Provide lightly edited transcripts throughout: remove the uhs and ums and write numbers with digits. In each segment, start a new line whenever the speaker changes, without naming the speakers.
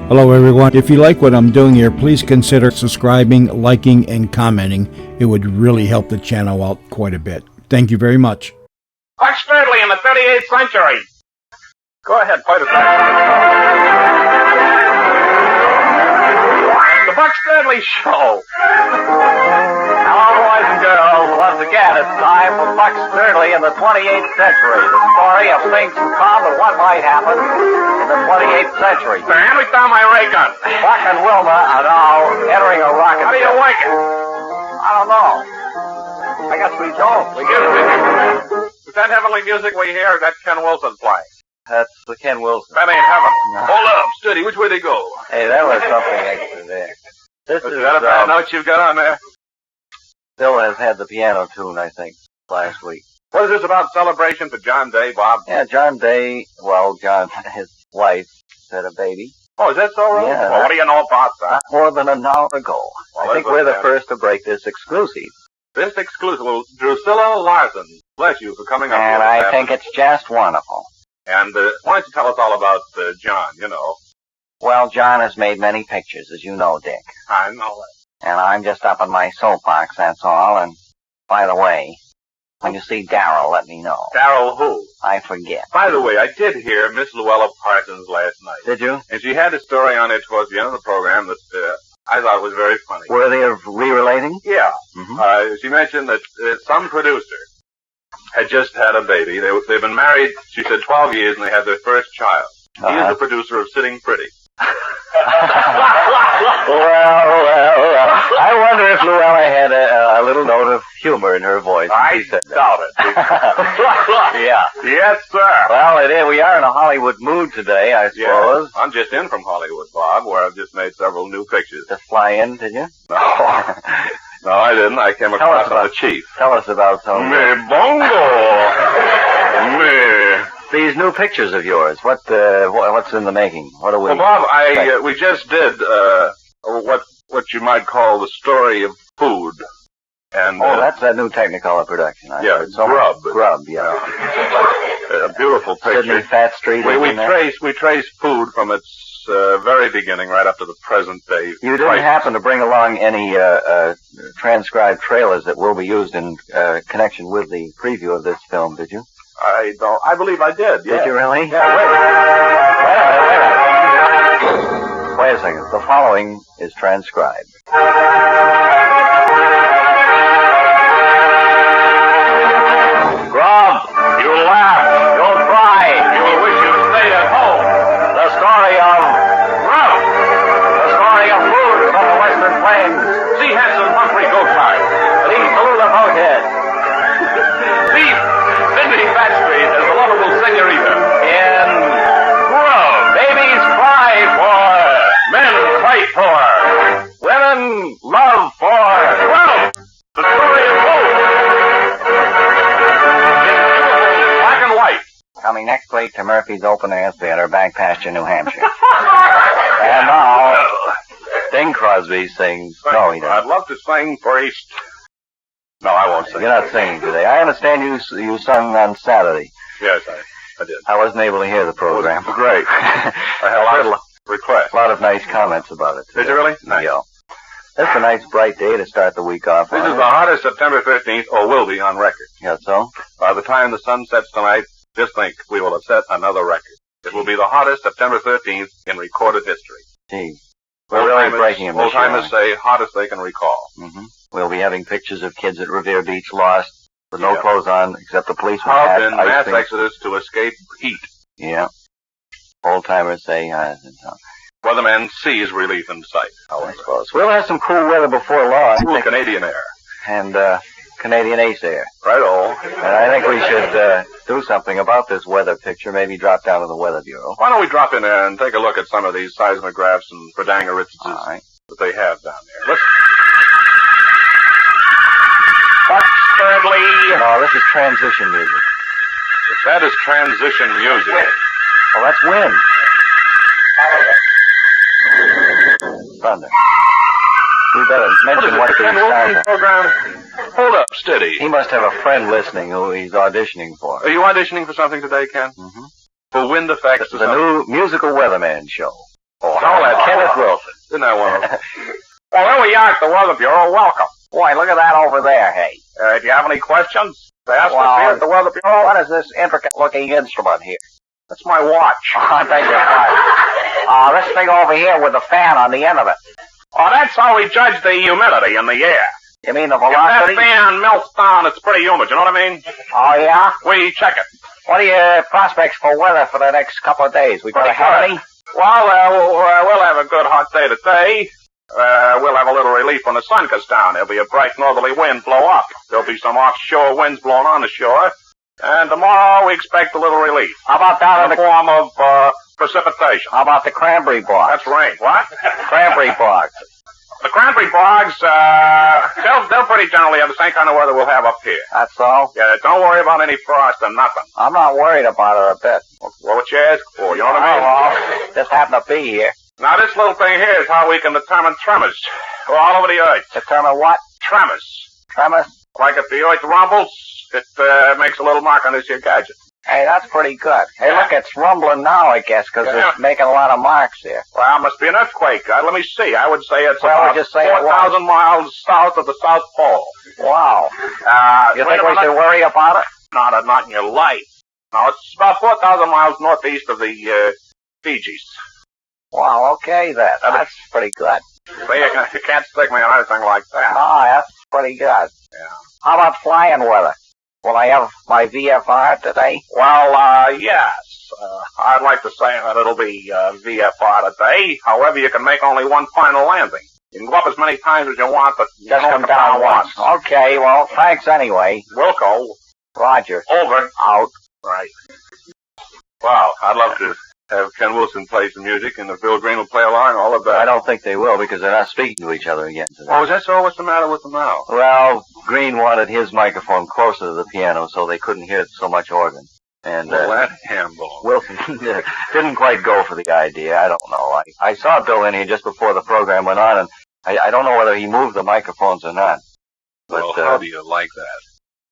Hello everyone. If you like what I'm doing here, please consider subscribing, liking, and commenting. It would really help the channel out quite a bit. Thank you very much.
Like Snerdley in the 38th century. Go ahead, play the track. The Buck Snerdley Show. Hello, boys and girls. Once again, it's time for Buck Snerdley in the 28th century. The story of things to come and what might happen in the 28th century. Hand me down my ray gun. Buck and Wilma are now entering a rocket. How do you like it? I don't know. I guess we don't. We get it. Is that heavenly music we hear? That's Ken Wilson playing.
That's the Ken Wilson.
That ain't heaven. No. Hold up, steady. Which way they go?
Hey, that was something extra there. This
is that a bad note you've got on there?
Bill has had the piano tune, I think, last week.
What is this about celebration for John Day, Bob?
Yeah, John Day, John, his wife, had a baby.
Oh, is that so, really?
Yeah.
Well, what do you know about that?
More than an hour ago.
Well,
I think we're the first to break this exclusive.
This exclusive, well, Drusilla Larson, bless you for coming up here.
And I think it's just wonderful.
And why don't you tell us all about John, you know?
Well, John has made many pictures, as you know, Dick.
I know that.
And I'm just up on my soapbox, that's all. And by the way, when you see Darrell, let me know.
Darrell who?
I forget.
By the way, I did hear Miss Luella Parsons last night.
Did you?
And she had a story on it towards the end of the program that I thought was very funny.
Worthy of re-relating?
Yeah.
Mm-hmm.
She mentioned that some producer had just had a baby. They've been married, she said, 12 years, and they had their first child. He is the producer of Sitting Pretty.
Well. I wonder if Luella had a little note of humor in her voice.
I doubt it.
Yeah.
Yes, sir.
Well, we are in a Hollywood mood today, I suppose.
Yeah. I'm just in from Hollywood, Bob, where I've just made several new pictures.
Just fly in, did you?
No. No, I didn't. I came across on the chief.
Tell us about some.
Me bongo. Me.
These new pictures of yours, what's in the making? What are we?
Well, Bob, we just did what you might call the story of food. And
that's that new Technicolor production.
It's Grub.
Grub, yeah.
A beautiful picture.
Sydney Fat Street.
We trace food from its very beginning right up to the present day.
You didn't happen to bring along any transcribed trailers that will be used in connection with the preview of this film, did you?
I don't. I believe I did. Yeah.
Did you really?
Yeah.
Wait a second. The following is transcribed.
Grub, you'll laugh, you'll cry, you'll wish you stayed at home. The story of Grub. The story of food from the Western Plains. See Hanson Humphrey Goathard. See Tallulah Boathead. See Cindy Fatstreet as the lovable senorita. In Grub, babies cry for, men fight for, women love for Grub. The story of food. Black and white.
Coming next week to Murphy's Open Air Theater, Back Pasture, New Hampshire. And now, Bing Crosby sings. No, he doesn't.
I'd love to sing for East. No, I won't sing.
You're not singing today. I understand you sung on Saturday.
Yes, I did.
I wasn't able to hear the program.
It was great. I had a lot of requests.
A lot of nice comments about it today.
Did you really? Nice.
Yeah. It's a nice bright day to start the week off.
This is the hottest September 15th, or will be on record.
Yeah, so?
By the time the sun sets tonight, just think, we will have set another record. It will be the hottest September 13th in recorded history.
Gee. We're really breaking them.
Old-timers say hottest they can recall.
Mm-hmm. We'll be having pictures of kids at Revere Beach lost, with no clothes on, except the policeman
hat. In mass exodus to escape heat.
Yeah. Old-timers say,
Weatherman sees relief in sight.
I suppose. We'll have some cool weather before long.
Cool Canadian air.
And, Canadian Ace Air.
Right-o.
And I think we should do something about this weather picture, maybe drop down to the Weather Bureau.
Why don't we drop in there and take a look at some of these seismographs and Bradangaritses that they have down there. Listen. Buck Snerdley.
No, this is transition music.
That is transition music.
Oh, that's wind. Thunder. We better mention what the sound
program. Hold up, steady.
He must have a friend listening who he's auditioning for.
Are you auditioning for something today, Ken?
Mm-hmm.
For Wind Effects.
This is a new musical weatherman show.
Oh, how that Isn't that one? Well, here we are at the Weather Bureau. Welcome.
Boy, look at that over there, hey.
Do you have any questions to ask
Well,
us here at the Weather Bureau?
What is this intricate-looking instrument here?
That's my watch.
I beg your pardon. This thing over here with the fan on the end of it.
Oh, that's how we judge the humidity in the air.
You mean the
If that
velocity?
fan melts down, it's pretty humid, you know what I mean?
Oh, yeah?
We check it.
What are your prospects for weather for the next couple of days? We going to have any?
Well, we'll have a good hot day today. We'll have a little relief when the sun goes down. There'll be a bright northerly wind blow up. There'll be some offshore winds blowing on the shore. And tomorrow we expect a little relief.
How about down
In
in
the
the...
form of precipitation.
How about the cranberry bogs?
That's rain. What?
Cranberry bogs.
The cranberry bogs, they'll pretty generally have the same kind of weather we'll have up here.
That's all?
Yeah, don't worry about any frost or nothing.
I'm not worried about it a bit.
Well, what you ask for, you know what I mean?
Well, just happen to be here.
Now, this little thing here is how we can determine tremors. We're all over the earth.
Determine what?
Tremors.
Tremors?
Like if the earth rumbles, it makes a little mark on this here gadget.
Hey, that's pretty good. Hey,
Yeah.
look, it's rumbling now, I guess, because
Yeah.
it's making a lot of marks here.
Well, it must be an earthquake. Let me see. I would say it's
Well,
about
just say it was.
4,000 miles south of the South Pole.
Wow. You think we should worry about it?
Not in your life. No, it's about 4,000 miles northeast of the Fijis.
Wow, okay then. That's pretty good.
See, you can't stick me on anything like that.
No, that's pretty good.
Yeah.
How about flying weather? Will I have my VFR today?
Well, yes. I'd like to say that it'll be VFR today. However, you can make only one final landing. You can go up as many times as you want, but
Just
don't
come down once. Okay, well, thanks anyway.
Wilco,
Roger.
over.
Out.
Right. Wow, I'd love to have Ken Wilson play some music, and if Bill Green will play along, all of that.
I don't think they will because they're not speaking to each other again today.
Oh, is that so? What's the matter with them now?
Well, Green wanted his microphone closer to the piano so they couldn't hear so much organ. And
Well, that hambone.
Wilson didn't quite go for the idea. I don't know. I saw Bill in here just before the program went on, and I don't know whether he moved the microphones or not. But
Well, how do you like that?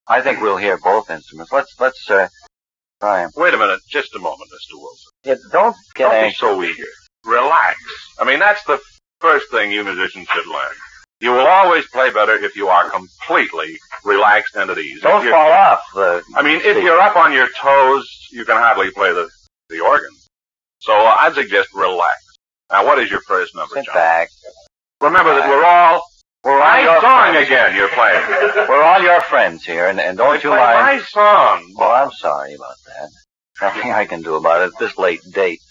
I think we'll hear both instruments. Let's try 'em.
Wait a minute, just a moment, Mr. Wilson.
Don't get
Don't be
anxious.
so eager. Relax. I mean, that's the first thing you musicians should learn. You will always play better if you are completely relaxed and at ease.
Don't fall off the...
If you're up on your toes, you can hardly play the organ. So I'd suggest relax. Now, what is your first number,
Sit
John?
back.
Remember that we're all
all your
song
friends.
again you're playing.
We're all your friends here, and don't you
Play
mind...
my song.
Well, I'm sorry about that. Nothing I can do about it at this late date.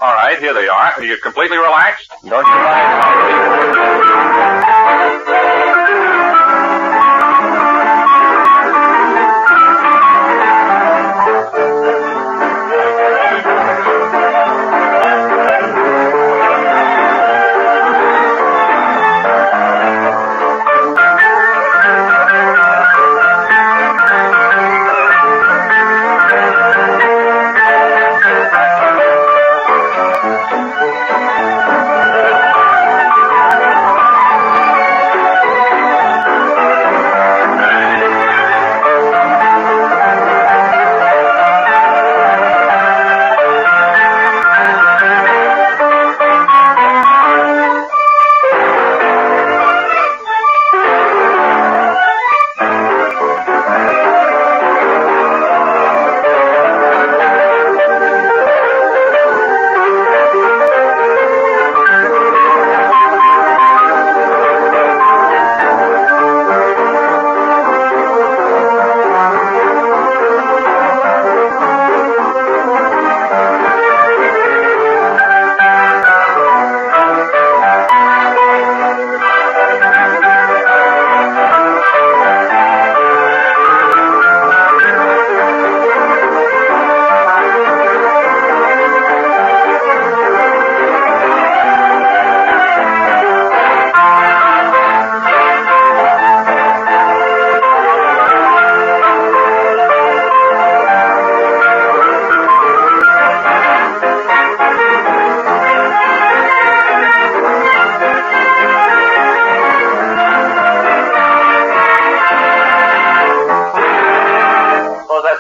All right, here they are. Are you completely relaxed?
Don't you mind?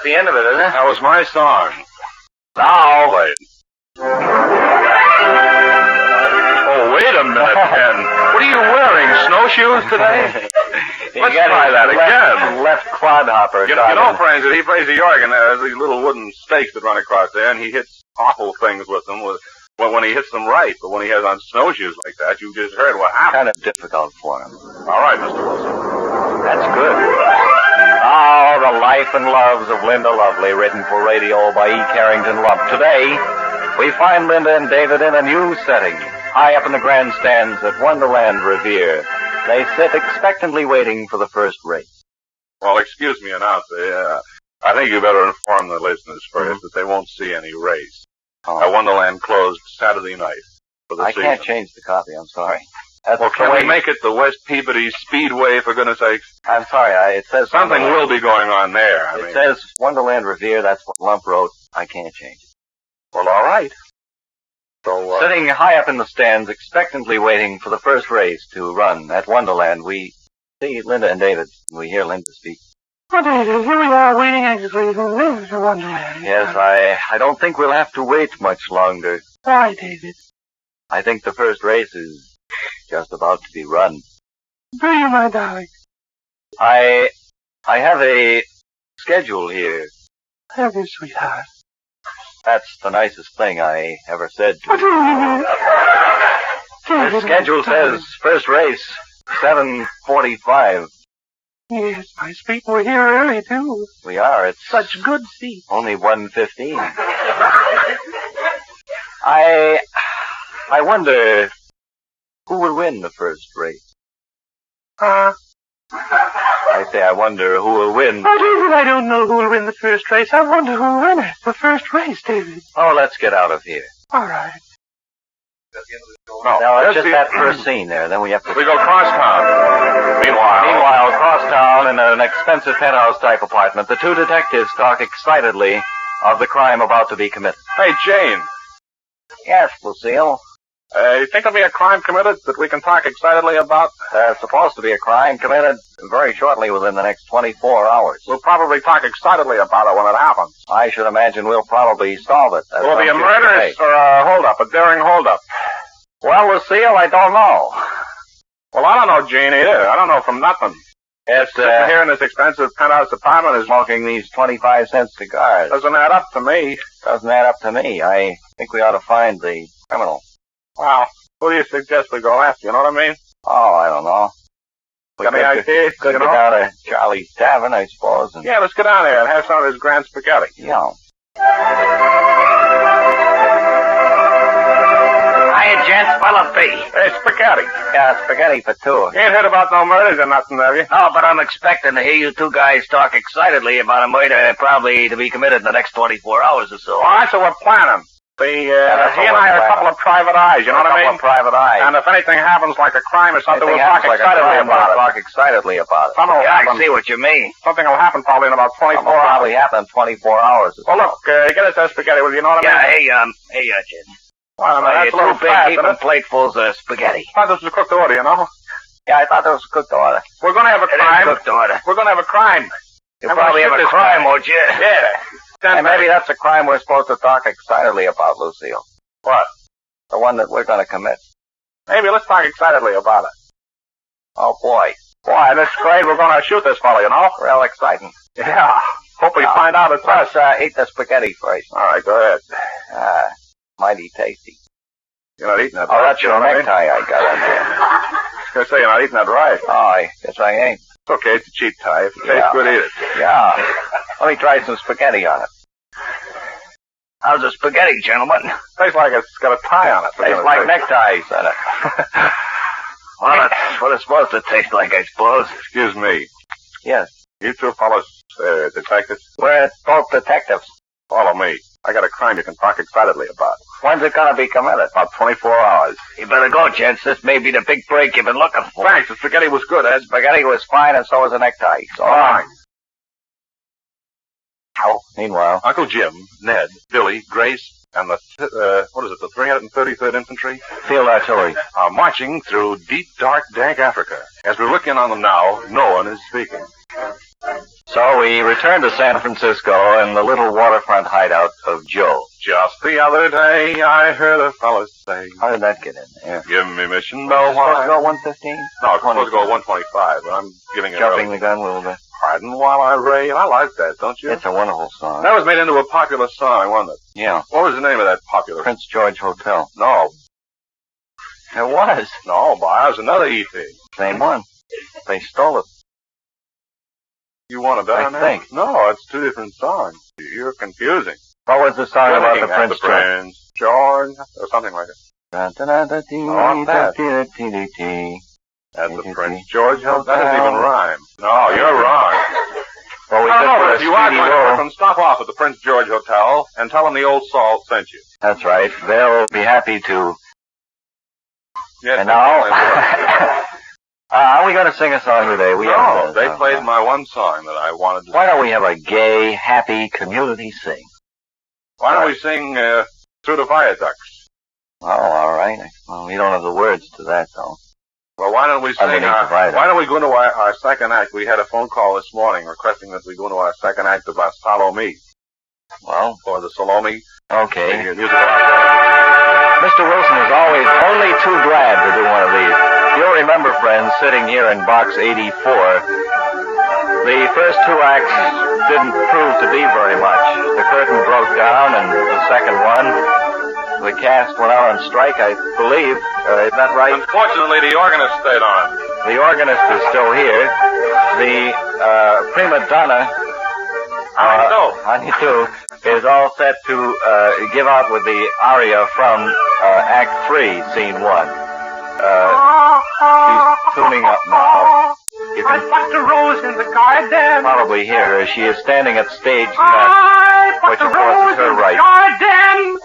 The end of it, isn't it?
That was my song.
Now,
Play it. Oh, wait a minute. snowshoes today? Let's try that again.
Left clodhopper.
You know, friends, that he plays the organ. There's these little wooden stakes that run across there, and he hits awful things with them when he hits them right. But when he has on snowshoes like that, you just heard what happened.
Kind of difficult for him.
All right, Mr. Wilson.
That's good. Oh, the life and loves of Linda Lovely, written for radio by E. Carrington Lump. Today, we find Linda and David in a new setting, high up in the grandstands at Wonderland Revere. They sit expectantly waiting for the first race.
Well, excuse me, announcer. I think you better inform the listeners first that they won't see any race. Wonderland closed Saturday night for the season.
I can't change the copy, I'm sorry.
Well, can we make it the West Peabody Speedway, for goodness sake?
I'm sorry, it says...
Something will be going on there.
It says Wonderland Revere, that's what Lump wrote. I can't change it.
Well, all right. So,
sitting high up in the stands, expectantly waiting for the first race to run at Wonderland, we see Linda and David. We hear Linda speak.
Oh, David, here we are waiting anxiously for Wonderland.
Yes, I don't think we'll have to wait much longer.
Why, David?
I think the first race is just about to be run.
Do you, my darling?
I have a schedule here.
Have you, sweetheart?
That's the nicest thing I ever said to you.
David,
The schedule says first race, 7:45.
Yes, my sweet, we're here early, too.
We are. It's
Such good seats.
only 1:15. I wonder who will win the first race. I say I wonder who will win.
Oh, David, I don't know who will win the first race. I wonder who will win it. The first race, David.
Oh, let's get out of here.
All right.
No, it's just that first scene there. Then we have to...
We go cross town.
Meanwhile, across town in an expensive penthouse-type apartment, the two detectives talk excitedly of the crime about to be committed.
Hey, Jane.
Yes, Lucille.
You think there'll be a crime committed that we can talk excitedly about?
There's supposed to be a crime committed very shortly within the next 24 hours.
We'll probably talk excitedly about it when it happens.
I should imagine we'll probably solve it.
Will it be a murder or a hold-up, a daring hold-up?
Well, Lucille, I don't know.
Well, I don't know, Jane, either. I don't know from nothing.
It's
Sitting here in this expensive penthouse apartment is
smoking these 25-cent cigars.
doesn't add up to me.
Doesn't add up to me. I think we ought to find the criminal.
Well, who do you suggest we go after? You know what I mean?
Oh, I don't know.
Got any ideas?
Could
You
go
know?
down to Charlie's Tavern, I suppose. And,
Yeah, let's go down there and have some of this grand spaghetti.
yeah.
Hiya, gents. What'll it be?
Hey, spaghetti.
Yeah, spaghetti for two.
You ain't heard about no murders or nothing, have you?
Oh, but I'm expecting to hear you two guys talk excitedly about a murder probably to be committed in the next 24 hours or so.
Well, that's what we're planning. He
that's
and
what
I
we're
are a couple of private eyes, you know what I mean?
A couple of private eyes.
And if anything happens like a crime or something, we'll
Anything
talk
happens like a
excitedly
crime,
about
we'll
it.
talk excitedly about it.
Something will
Yeah, I
happen.
see what you mean.
Something will happen probably in about 24
Something will
hours.
probably happen in 24 hours.
Well, look, get us that spaghetti with you, know what I mean?
Yeah, hey, Jed.
Well,
You're
that's a little
too big
fast,
heaping
isn't it?
platefuls of spaghetti.
I thought this was a cooked order, you know?
Yeah, I thought that was a good order.
We're going to have a
It
crime.
is cooked order.
We're going to have a crime.
You'll
I'm gonna
probably
shoot
have a
this
crime,
guy.
won't you?
Yeah.
And maybe that's a crime we're supposed to talk excitedly about, Lucille.
What?
The one that we're going to commit.
Maybe let's talk excitedly about it.
Oh, boy.
Boy, this grade, we're going to shoot this fellow, you know?
Real exciting.
Yeah. Hope we find out it's us.
Let's eat the spaghetti first.
All right, go ahead.
Mighty tasty.
You're not eating that
Oh,
right.
that's your necktie I got on there.
I was going to say, you're not eating that right.
Oh, I guess I ain't.
It's okay. It's a cheap tie. If it tastes
Yeah.
good, eat it.
Yeah. Let me try some spaghetti on it.
How's the spaghetti, gentlemen?
Tastes like it's got a tie on it.
Tastes like neckties on it.
Well, that's what it's supposed to taste like, I suppose.
Excuse me.
Yes.
You two fellas, detectives,
We're both detectives.
follow me. I got a crime you can talk excitedly about.
When's it going to be committed?
About 24 hours.
You better go, gents. This may be the big break you've been looking for.
Thanks. The spaghetti was good, Ed.
Spaghetti was fine, and so was a necktie. So
Fine.
Oh, meanwhile.
Uncle Jim, Ned, Billy, Grace, and the 333rd Infantry
Field artillery.
are marching through deep, dark, dank Africa. As we look in on them now, no one is speaking.
So we returned to San Francisco and the little waterfront hideout of Joe.
Just the other day, I heard a fella say,
How did that get in there?
give me Mission Bell
Supposed to
wine.
go 115?
No, it's supposed to go 125, but I'm giving it
Jumping
early.
the gun a little bit.
Pardon while I rave. I like that, don't you?
It's a wonderful song.
That was made into a popular song, wasn't it?
Yeah.
What was the name of that popular?
Prince George Hotel.
No,
It was.
no, boy, it was another EP.
Same one. They stole it.
You want a better
I
name?
think.
No, it's two different songs. You're confusing.
What was the song
You're
about
looking
the
at
Prince George?
Prince George, or something like it. That's the Prince George. That doesn't even rhyme. No, you're wrong.
Well, we
I
could
don't know,
put
but
a
if you are
speedy
going to
roll.
them, stop off at the Prince George Hotel and tell them the old salt sent you.
That's right. They'll be happy to.
Yes,
And
they
now,
will.
are we going to sing a song today? We
No,
haven't done
they
a
played
song.
my one song that I wanted to.
Why don't we have a gay, happy community sing?
Why don't we sing Through the Viaducts?
Oh, all right. Well, we don't have the words to that, though.
Well, why don't we sing
Underneath the viaduct.
why don't we go into our second act? We had a phone call this morning requesting that we go into our second act of our Salome,
Well,
or the Salome,
okay.
the musical opera.
Mr. Wilson is always only too glad to do one of these. You'll remember, friends, sitting here in box 84, the first two acts didn't prove to be very much. The curtain broke down, and the second one, the cast went out on strike, I believe. Is that right?
Unfortunately, the organist stayed on.
The organist is still here. The prima donna, Honey-Do, is all set to give out with the aria from Act 3, Scene 1. She's tuning up now. You
I
can
plucked a rose in the garden.
probably hear her. She is standing at stage left,
I
which
plucked a
of course
rose
is her
in the
right.
garden.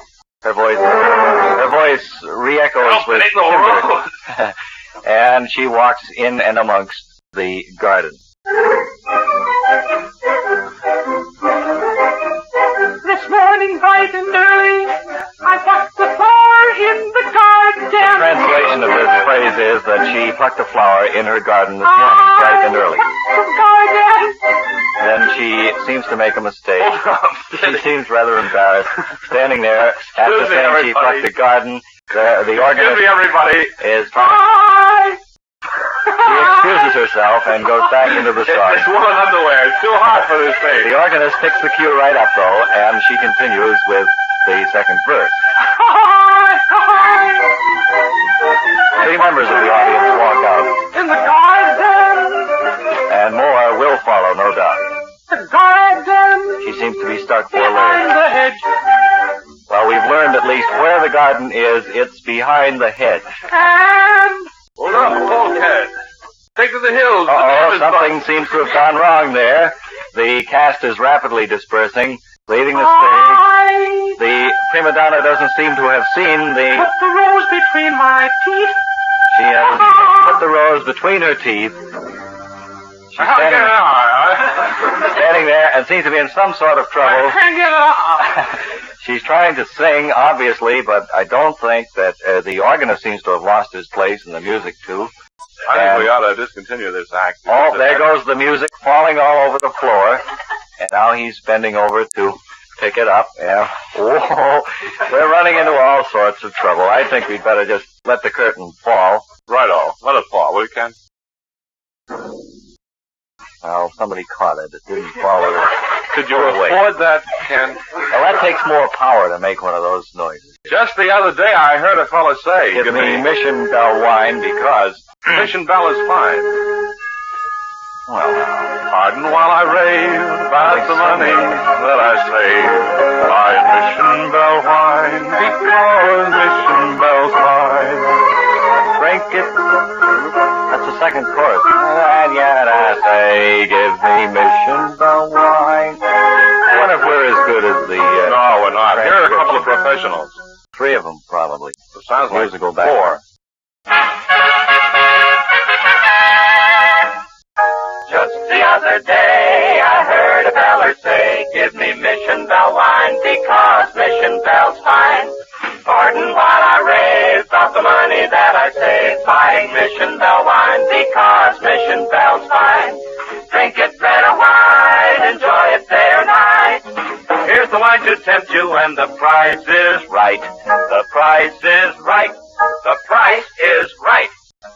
Her voice re-echoes with
ain't no
timbre. And she walks in and amongst the garden.
This morning, bright and early, I plucked the flower in the garden.
The translation of this phrase is that she plucked a flower in her garden this morning, bright and early.
The garden.
Then she seems to make a mistake. She seems rather embarrassed, standing there after
Excuse me,
saying she
everybody.
plucked the garden. The
Excuse
organist
me, everybody.
is trying.
I.
She excuses herself and goes back into the song.
It's woolen underwear. It's too hot for this thing.
The organist picks the cue right up, though, and she continues with the second verse. Three members of the audience walk out,
In the garden.
and more will follow, no doubt.
The garden.
She seems to be stuck for a
Behind
lyric.
the hedge.
Well, we've learned at least where the garden is. It's behind the hedge.
And.
Hold up, Polecat. Take to the hills.
Uh-oh, something seems to have gone wrong there. The cast is rapidly dispersing, leaving the stage.
I
The prima donna doesn't seem to have seen the...
put the rose between my teeth.
She has put the rose between her teeth. She's standing there and seems to be in some sort of trouble.
I can't get it off.
She's trying to sing, obviously, but I don't think that the organist seems to have lost his place in the music, too.
I think we ought to discontinue this act.
Oh, there goes the music falling all over the floor. And now he's bending over to pick it up. Yeah. Whoa. We're running into all sorts of trouble. I think we'd better just let the curtain fall.
Righto. Let it fall, will you, Ken?
Well, somebody caught it. It didn't fall away.
Could you
Away.
afford that, Ken?
Well, that takes more power to make one of those noises.
Just the other day, I heard a fella say,
Give me Mission Bell wine because...
Mission Bell is fine.
Well,
Pardon while I rave about the money that I save. Buy Mission Bell wine because Mission Bell's fine.
drink it. That's the second chorus. And yet I say, give me Mission Bell wine. I wonder if we're as good as the...
No, we're not. Here are a couple of professionals.
Three of them, probably.
It sounds like
Musical back.
four.
Just the other day, I heard a feller say, give me Mission Bell wine because Mission Bell's fine. Pardon while I rave about the money that I save, buying Mission Bell wine because Mission Bell's fine. Drink it better wine. tempt you, and the price is right. The price is right. The price is right.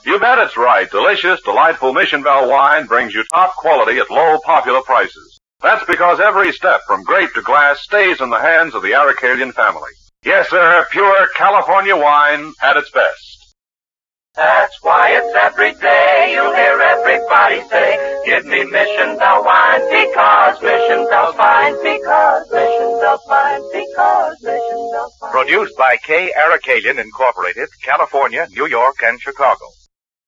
You bet it's right. Delicious, delightful Mission Bell wine brings you top quality at low, popular prices. That's because every step from grape to glass stays in the hands of the Aracelian family. Yes, sir, pure California wine at its best.
That's why it's every day you'll hear everybody say, give me Mission Bell wine, because Mission Bell's fine, because Mission Bell's fine, because Mission Bell's fine.
Produced by K. Aracelian Incorporated, California, New York, and Chicago.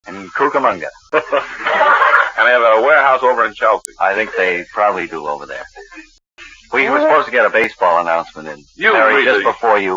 And Cucamonga.
And they have a warehouse over in Chelsea.
I think they probably do over there. We were supposed to get a baseball announcement in.
You
Harry,
really-
just before you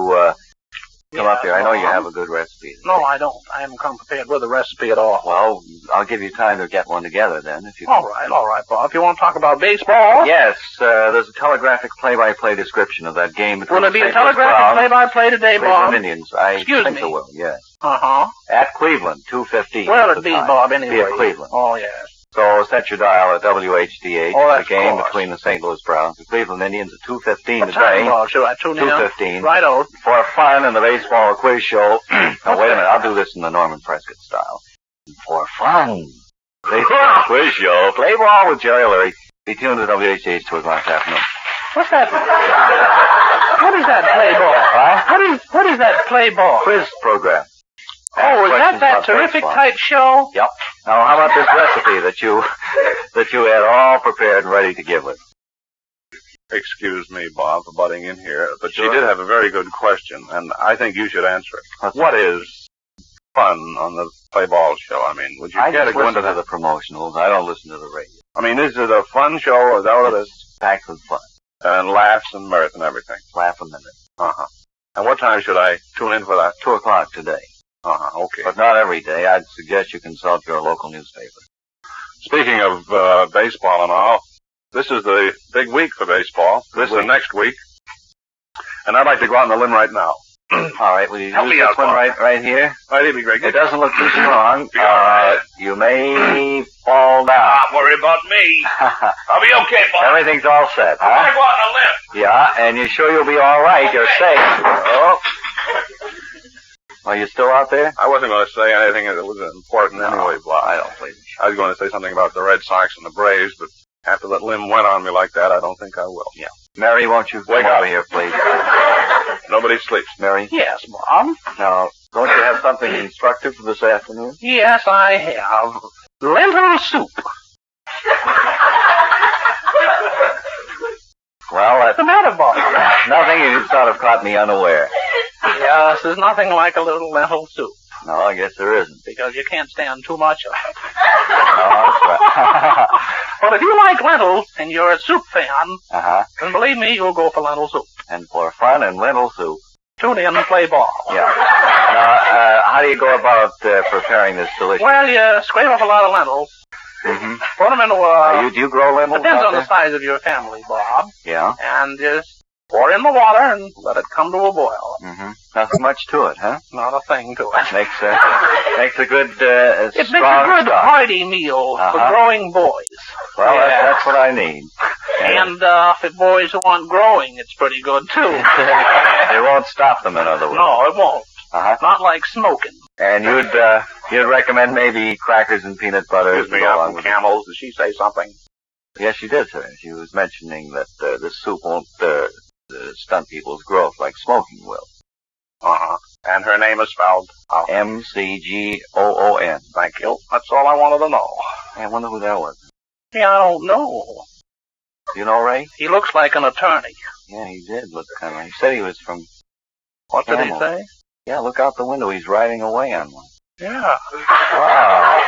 come up here. I know you have a good recipe.
No, I don't. I haven't come prepared with a recipe at all.
Well, I'll give you time to get one together then, if you
All right, Bob. If you want to talk about baseball,
Yes, there's a telegraphic play-by-play description of that game between
will it be a
St. Louis
telegraphic
Browns,
play-by-play today,
Cleveland
Bob?
Indians. I
Excuse
think
me.
it will, yes.
Uh-huh.
At Cleveland, 2:15.
Where'll
is
it
the
be,
time.
Bob,
Be
anyway?
at Cleveland.
Oh, yes.
So set your dial at WHDH.
Oh,
The
that's
game
course.
between the St. Louis Browns and Cleveland Indians at 2:15
What time,
today.
Bob? Should I tune in?
2:15.
Righto.
For fun in the baseball quiz show. Oh, wait a minute. I'll do this in the Norman Prescott style. For fun. Baseball quiz show. Play ball with Jerry Leary. Be tuned to WHDH 2 o'clock this afternoon.
What's that? What is that play ball?
Huh?
What is that play ball?
Quiz program.
Oh, is
Questions
that
about
terrific
baseball.
type show?
Yep. Now, how about this recipe that you had all prepared and ready to give us?
Excuse me, Bob, for butting in here, but
Sure.
she did have a very good question, and I think you should answer it. What is fun on the play ball show? I mean, would you
I
care to
just
go
listen
into
to
that?
the promotionals. I don't listen to the radio.
I mean, is it a fun show, or is that what it is?
Packed with fun.
And laughs and mirth and everything.
Laugh a minute.
Uh-huh. And what time should I tune in for that?
2 o'clock today.
Uh-huh, okay.
But not every day. I'd suggest you consult your local newspaper.
Speaking of baseball and all, this is the big week for baseball. This is next week. And I'd like to go out on the limb right now.
All right, will you
Help
use
me
this
out,
one
Bob.
right here?
That'd be great.
It doesn't look too strong.
Be all right.
You may fall down.
Don't worry about me. I'll be okay, Bob.
Everything's all set,
I want to
huh?
go out on a limb.
Yeah, and you're sure you'll be all right? You're safe. Oh. Are you still out there?
I wasn't going to say anything that was important anyway, Bob.
I don't believe you.
I was going to say something about the Red Sox and the Braves, but after that limb went on me like that, I don't think I will.
Yeah. Mary, won't you
Wake
come
up.
over here, please?
Nobody sleeps.
Mary?
Yes, Bob.
Now, don't you have something instructive for this afternoon?
Yes, I have. Lentil soup.
Well,
What's the matter, Bob?
nothing. You sort of caught me unaware.
Yes, there's nothing like a little lentil soup,
No, I guess there isn't.
because you can't stand too much of it.
No, that's right.
But if you like lentils and you're a soup fan,
Uh-huh.
then believe me, you'll go for lentil soup.
And for fun and lentil soup.
Tune in and play ball.
Yeah. Now, how do you go about preparing this delicious?
Well, you scrape up a lot of lentils,
Mm-hmm.
put them into a...
Do you grow lentils
Depends
out
on the
there?
size of your family, Bob.
Yeah.
And just pour in the water and let it come to a boil.
Mm-hmm. Nothing much to it, huh?
Not a thing to it.
Makes a good
It makes
strong
a good
stock.
hearty meal for
Uh-huh.
growing boys.
Well,
Yeah.
that's what I need.
And for boys who aren't growing, it's pretty good, too.
It won't stop them, in other words.
No, it won't.
Uh-huh.
Not like smoking.
And you'd recommend maybe crackers and peanut butter.
Excuse me,
to go
I'm
along
from
with it.
Camels. Did she say something?
Yes, she did, sir. She was mentioning that this soup won't stunt people's growth like smoking will.
Uh-huh. And her name is spelled?
M-C-G-O-O-N.
Thank you. That's all I wanted to know.
I wonder who that was.
Yeah, I don't know.
Do you know, Ray?
He looks like an attorney.
Yeah, he did look kind of. He said he was from.
What did he
Camel.
say?
Yeah, look out the window. He's riding away on one.
Yeah.
Wow.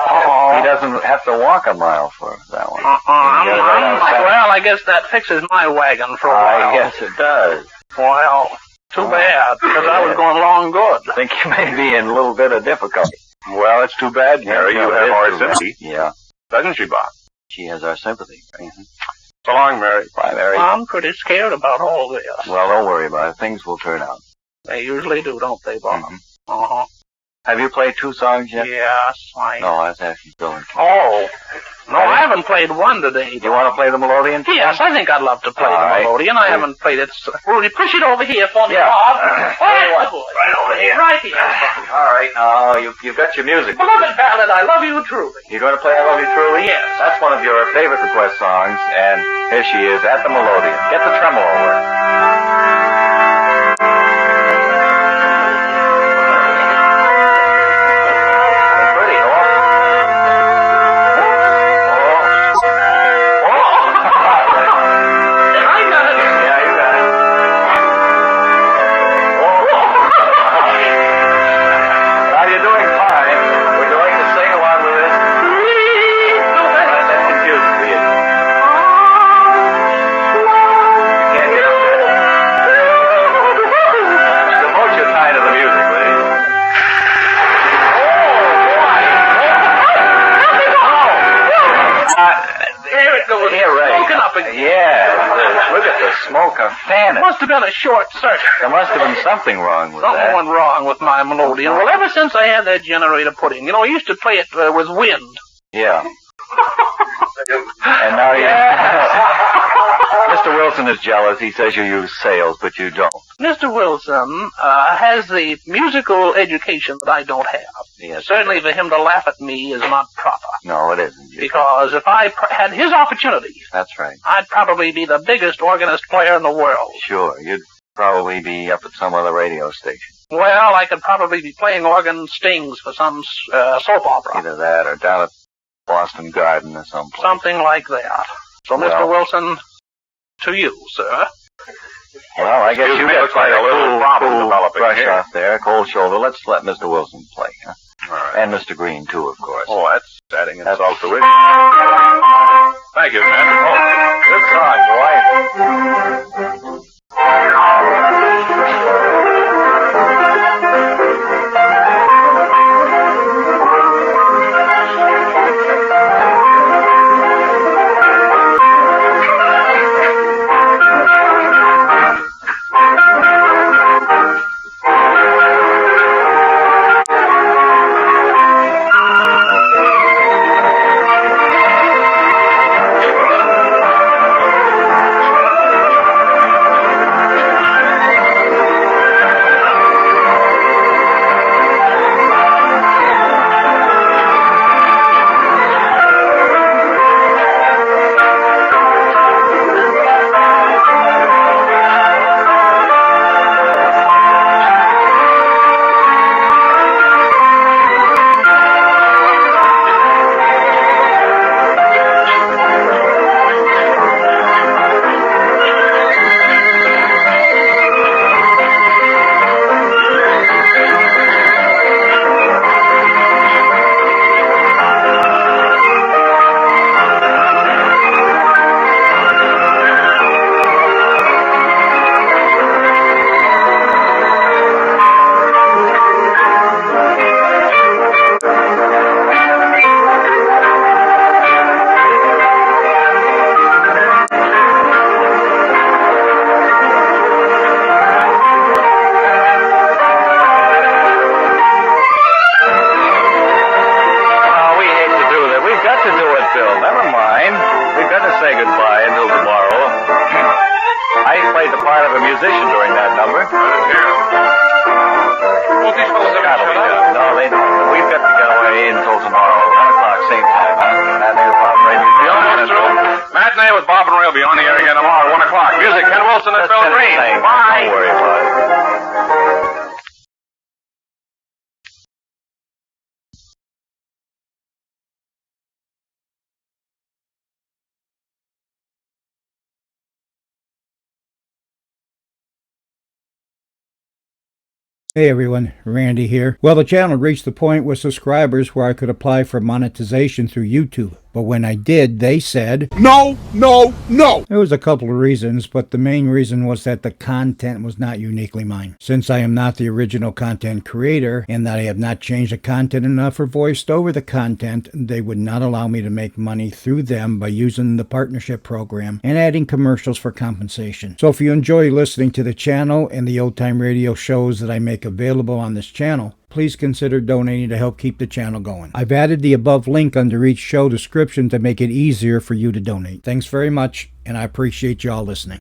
Uh-oh.
He doesn't have to walk a mile for that one.
Uh-uh. Well, I guess that fixes my wagon for a while.
I guess it does.
Well, too bad, because I was going along good.
I think you may be in a little bit of difficulty.
Well, it's too bad, Mary. You have our sympathy.
Yeah,
Doesn't she, Bob?
she has our sympathy.
So long, Mary.
Bye, Mary.
I'm pretty scared about all this.
Well, don't worry about it. Things will turn out.
They usually do, don't they, Bob?
Mhm.
Uh-huh.
Have you played 2 songs yet?
Yes, I...
No, I was asking Bill.
Oh. No, I haven't played one today.
Do you want to play the melodeon?
Yes, I think I'd love to play
All
the
right.
melodeon. I haven't played it. Will you push it over here for me,
Yeah.
Bob? Right
over here.
Right here.
All right, now you've got your music.
Beloved ballad, I love you truly.
You're going to play I Love You Truly?
Yes.
That's one of your favorite request songs, and here she is at the melodeon. Get the tremolo over. Pretty, oh. Oh.
I got it.
Yeah, you got it. Now you're doing fine. Would you like to sing along with this? That's confusing for you. You can't get up there. Devote your time to the music, please.
There it goes.
Here, Ray.
Smoking up again.
Yeah, look at the smoke. I'm fanning.
Must have been a short circuit.
There must have been something wrong with
Something
that.
went wrong with my melodeon. Well, ever since I had that generator put in, I used to play it with wind.
Yeah. And now you... Mr. Wilson is jealous. He says you use sails, but you don't.
Mr. Wilson has the musical education that I don't have.
Yes.
Certainly for him to laugh at me is not proper.
No, it isn't.
Because if I had his opportunities,
That's right.
I'd probably be the biggest organist player in the world.
Sure. You'd probably be up at some other radio station.
Well, I could probably be playing organ stings for some soap opera.
Either that or down at Boston Garden or someplace.
Something like that. So,
Well.
Mr. Wilson, to you, sir.
Well, I guess
Excuse
you
me,
got
looks like a little problem developing
brush
here.
off there, cold shoulder. Let's let Mr. Wilson play, huh?
All right.
And Mr. Green, too, of course.
Oh, that's adding
That's-
insult to injury. Thank you, man. Oh,
Good song, boy. musician during that number.
Well, these fellas ever
That'll be
shut
done.
up?
No, they don't. We've got to get away until tomorrow, 1 o'clock, same time, huh? Matinee with Bob and Ray Museum.
You almost through? Matinee with Bob and Ray will be on the air again tomorrow, 1 o'clock. Music, Ken Wilson and
Just
Phil
finish
Green.
saying that.
Bye.
Don't worry about it.
Hey everyone, Randy here. Well, the channel reached the point with subscribers where I could apply for monetization through YouTube. But when I did, they said,
No, no, no!
there was a couple of reasons, but the main reason was that the content was not uniquely mine. Since I am not the original content creator, and that I have not changed the content enough or voiced over the content, they would not allow me to make money through them by using the partnership program and adding commercials for compensation. So if you enjoy listening to the channel and the old time radio shows that I make available on this channel, please consider donating to help keep the channel going. I've added the above link under each show description to make it easier for you to donate. Thanks very much, and I appreciate you all listening.